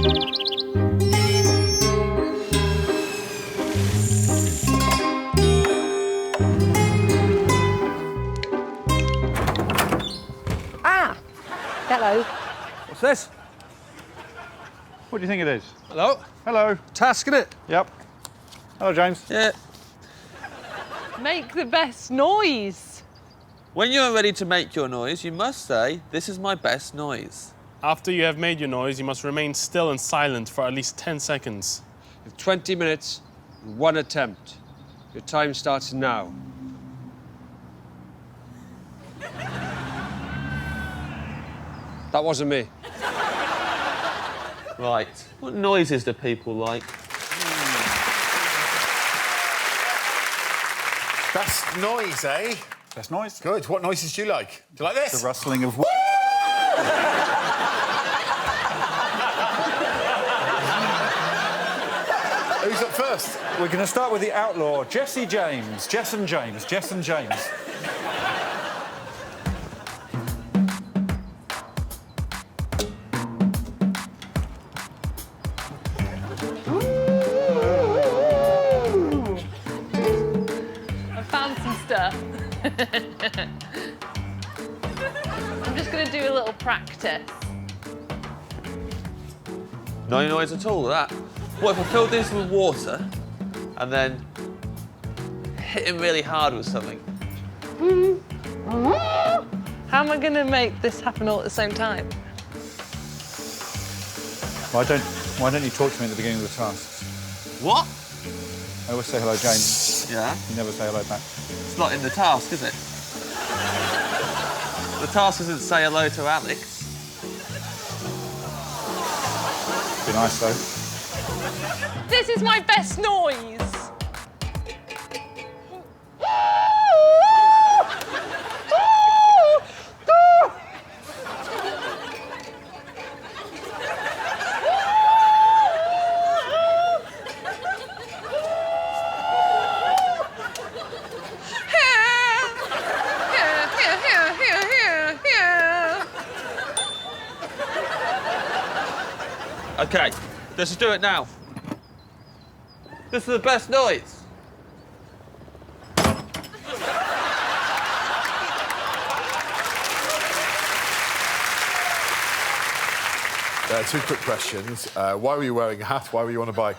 Hello. What's this? What do you think it is? Hello? Hello. Task, innit? Yep. Hello, James. Yeah. Make the best noise. When you're ready to make your noise, you must say, "This is my best noise." After you have made your noise, you must remain still and silent for at least 10 seconds. You have 20 minutes and 1 attempt. Your time starts now. That wasn't me. Right. What noises do people like? Best noise, eh? Best noise? Good. What noises do you like? Do you like this? The rustling of... Who's up first? We're going to start with the outlaw, Jesse James. Jess and James. I found some stuff. I'm just going to do a little practice. No noise at all, that. What if I filled this with water and then hit him really hard with something? How am I going to make this happen all at the same time? Why don't you talk to me at the beginning of the tasks? What? I always say hello, James. Yeah? You never say hello back. It's not in the task, is it? The task isn't say hello to Alex. Be nice, though. This is my best noise. OK, let's just do it now. This is the best noise. Two quick questions. Why were you wearing a hat? Why were you on a bike?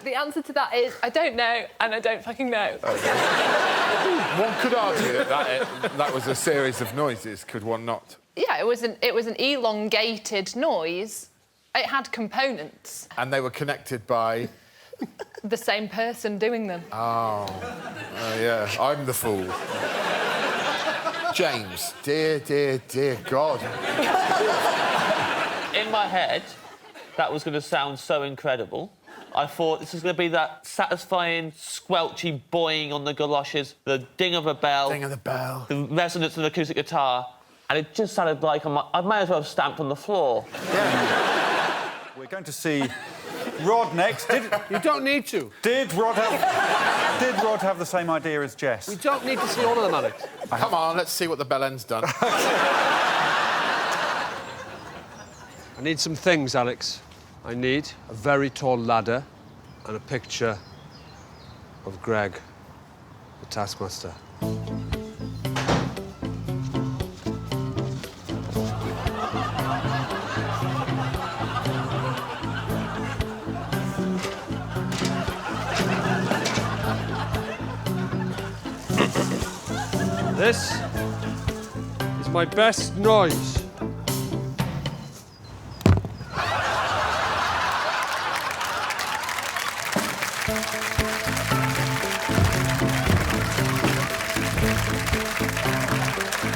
The answer to that is I don't know, and I don't fucking know. One could argue that was a series of noises, could one not? Yeah, it was an elongated noise. It had components. And they were connected by... The same person doing them. Oh, yeah, I'm the fool. James, dear God. In my head, that was going to sound so incredible. I thought this was going to be that satisfying, squelchy boing on the galoshes, the ding of a bell... Ding of the bell. The resonance of an acoustic guitar, and it just sounded like I might as well have stamped on the floor. Yeah. We're going to see Rhod next. You don't need to. Did Rhod have the same idea as Jess? We don't need to see all of them, Alex. Come on, let's see what the bell end's done. I need some things, Alex. I need a very tall ladder and a picture of Greg, the Taskmaster. This is my best noise.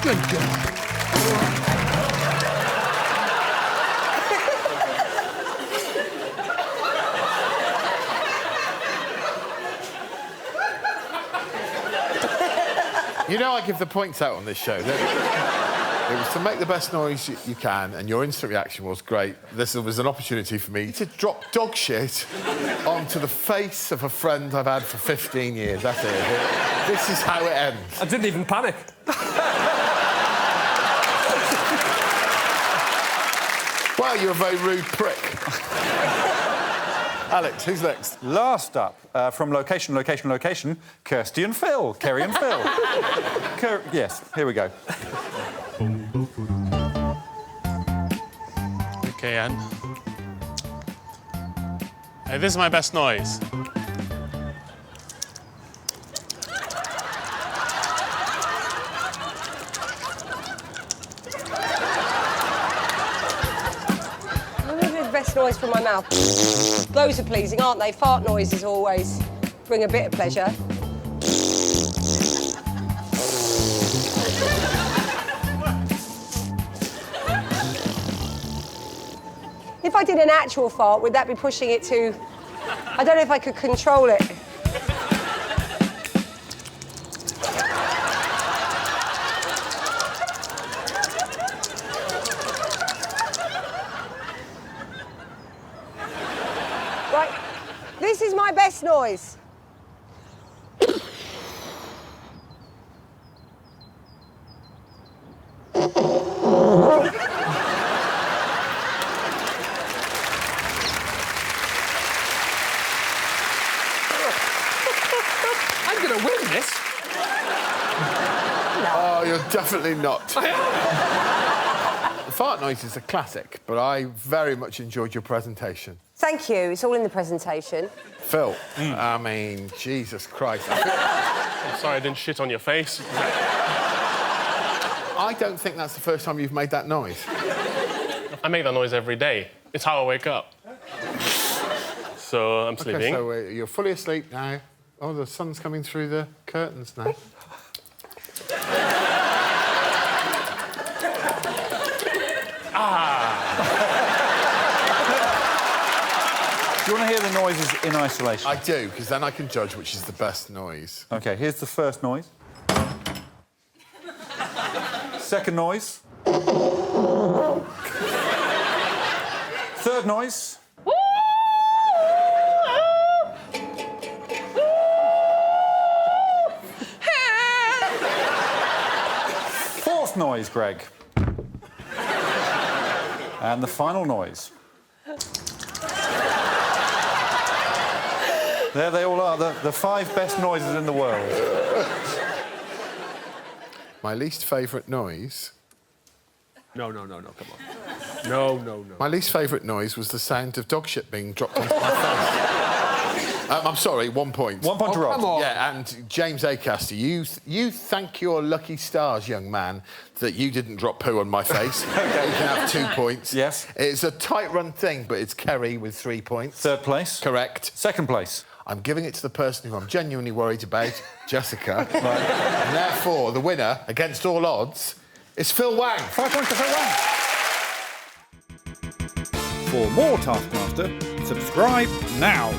Good God. You know I give the points out on this show, don't you? It was to make the best noise you can, and your instant reaction was great. This was an opportunity for me to drop dog shit onto the face of a friend I've had for 15 years. That's it. This is how it ends. I didn't even panic. well, you're a very rude prick. Alex, who's next? Last up, from location, Kirsty and Phil. Kerry and Phil. Yes, here we go. Okay, Anne. This is my best noise. Best noise from my mouth. Those are pleasing, aren't they? Fart noises always bring a bit of pleasure. If I did an actual fart, would that be pushing it to... I don't know if I could control it. Right, this is my best noise. I'm going to win this. Oh, you're definitely not. The fart noise is a classic, but I very much enjoyed your presentation. Thank you. It's all in the presentation. Phil, I mean, Jesus Christ. I'm sorry I didn't shit on your face. I don't think that's the first time you've made that noise. I make that noise every day. It's how I wake up. So I'm sleeping. Okay, so you're fully asleep now. Oh, the sun's coming through the curtains now. Do you want to hear the noises in isolation? I do, because then I can judge which is the best noise. OK, here's the first noise. Second noise. Third noise. Fourth noise, Greg. And the final noise. There they all are, the 5 best noises in the world. My least favourite noise... No, come on. No. My least favourite noise was the sound of dog shit being dropped onto my face. I'm sorry, 1 point. 1 point to Rob. Come on. Yeah, and James Acaster, you thank your lucky stars, young man, that you didn't drop poo on my face. Okay. You can have 2 points. Yes. It's a tight-run thing, but it's Kerry with 3 points. Third place. Correct. Second place. I'm giving it to the person who I'm genuinely worried about, Jessica. Right. And therefore, the winner, against all odds, is Phil Wang. 5 points to Phil Wang. For more Taskmaster, subscribe now.